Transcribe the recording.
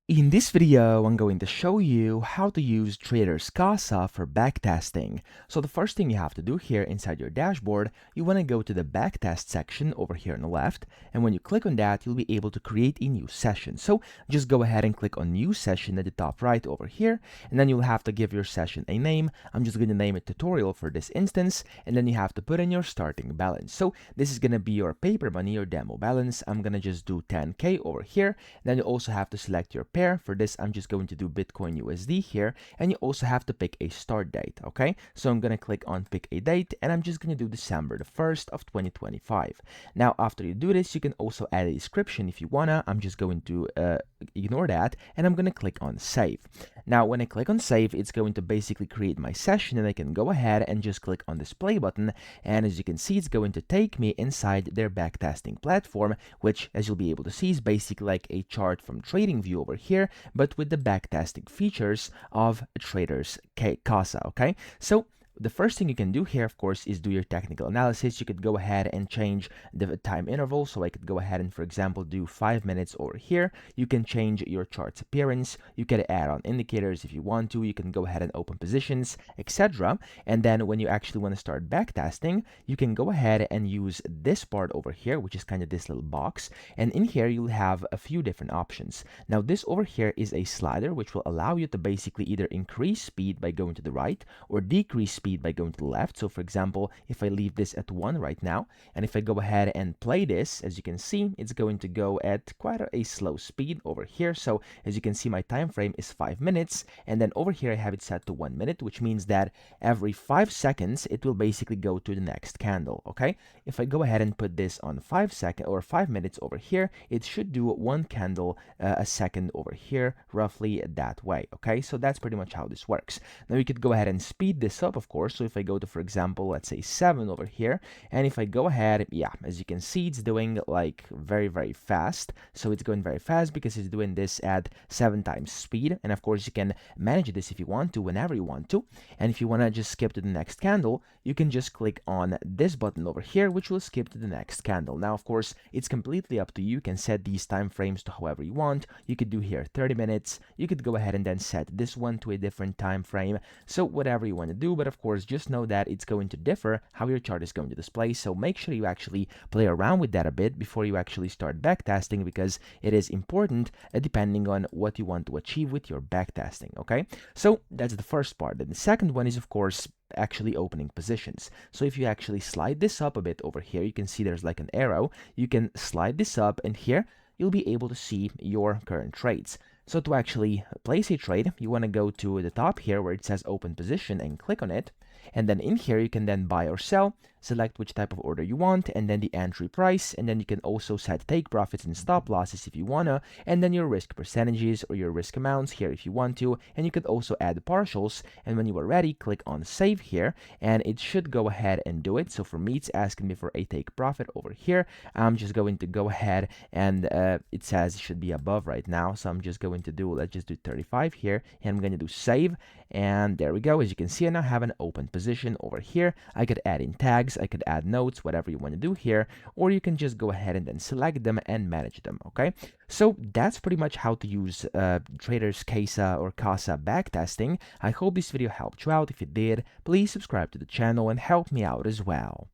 In this video, I'm going to show you how to use Traders Casa for backtesting. So the first thing you have to do here inside your dashboard, you want to go to the backtest section over here on the left. And when you click on that, you'll be able to create a new session. So just go ahead and click on new session at the top right over here. And then you'll have to give your session a name. I'm just going to name it tutorial for this instance. And then you have to put in your starting balance. So this is going to be your paper money or demo balance. I'm going to just do 10K over here. Then you also have to select your pair. For this, I'm just going to do Bitcoin USD here, and you also have to pick a start date, okay? So I'm going to click on pick a date, and I'm just going to do December the 1st of 2025. Now, after you do this, you can also add a description if you wanna. I'm just going to ignore that, and I'm going to click on save. Now, when I click on save, it's going to basically create my session, and I can go ahead and just click on this play button, and as you can see, it's going to take me inside their backtesting platform, which, as you'll be able to see, is basically like a chart from TradingView over here, but with the backtesting features of Traders Casa, okay? So the first thing you can do here, of course, is do your technical analysis. You could go ahead and change the time interval. So I could go ahead and, for example, do 5 minutes over here. You can change your chart's appearance. You can add on indicators if you want to. You can go ahead and open positions, etc. And then when you actually want to start backtesting, you can go ahead and use this part over here, which is kind of this little box. And in here, you'll have a few different options. Now, this over here is a slider, which will allow you to basically either increase speed by going to the right or decrease speed by going to the left. So for example, if I leave this at 1 right now, and if I go ahead and play this, as you can see, it's going to go at quite a slow speed over here. So as you can see, my time frame is 5 minutes, and then over here I have it set to 1 minute, which means that every 5 seconds it will basically go to the next candle. Okay, if I go ahead and put this on 5 seconds or 5 minutes over here, it should do 1 candle a second over here, roughly that way. Okay, so that's pretty much how this works. Now you could go ahead and speed this up, of course. So if I go to, for example, let's say 7 over here, and if I go ahead, yeah, as you can see, it's doing like very fast. So it's going very fast because it's doing this at 7 times speed. And of course, you can manage this if you want to, whenever you want to. And if you want to just skip to the next candle, you can just click on this button over here, which will skip to the next candle. Now, of course, it's completely up to you. You can set these time frames to however you want. You could do here 30 minutes. You could go ahead and then set this one to a different time frame. So whatever you want to do, but of course, just know that it's going to differ how your chart is going to display. So make sure you actually play around with that a bit before you actually start backtesting, because it is important depending on what you want to achieve with your backtesting. Okay, so that's the first part. And the second one is, of course, actually opening positions. So if you actually slide this up a bit over here, you can see there's like an arrow. You can slide this up, and here you'll be able to see your current trades. So to actually place a trade, you want to go to the top here where it says open position and click on it. And then in here, you can then buy or sell, select which type of order you want, and then the entry price. And then you can also set take profits and stop losses if you wanna, and then your risk percentages or your risk amounts here if you want to. And you could also add partials. And when you are ready, click on save here, and it should go ahead and do it. So for me, it's asking me for a take profit over here. I'm just going to go ahead and it says it should be above right now. So I'm just going to do, let's just do 35 here, and I'm going to do save. And there we go. As you can see, I now have an open position over here. I could add in tags, I could add notes, whatever you want to do here, or you can just go ahead and then select them and manage them. Okay, so that's pretty much how to use Traders Casa or Casa backtesting. I hope this video helped you out. If it did, please subscribe to the channel and help me out as well.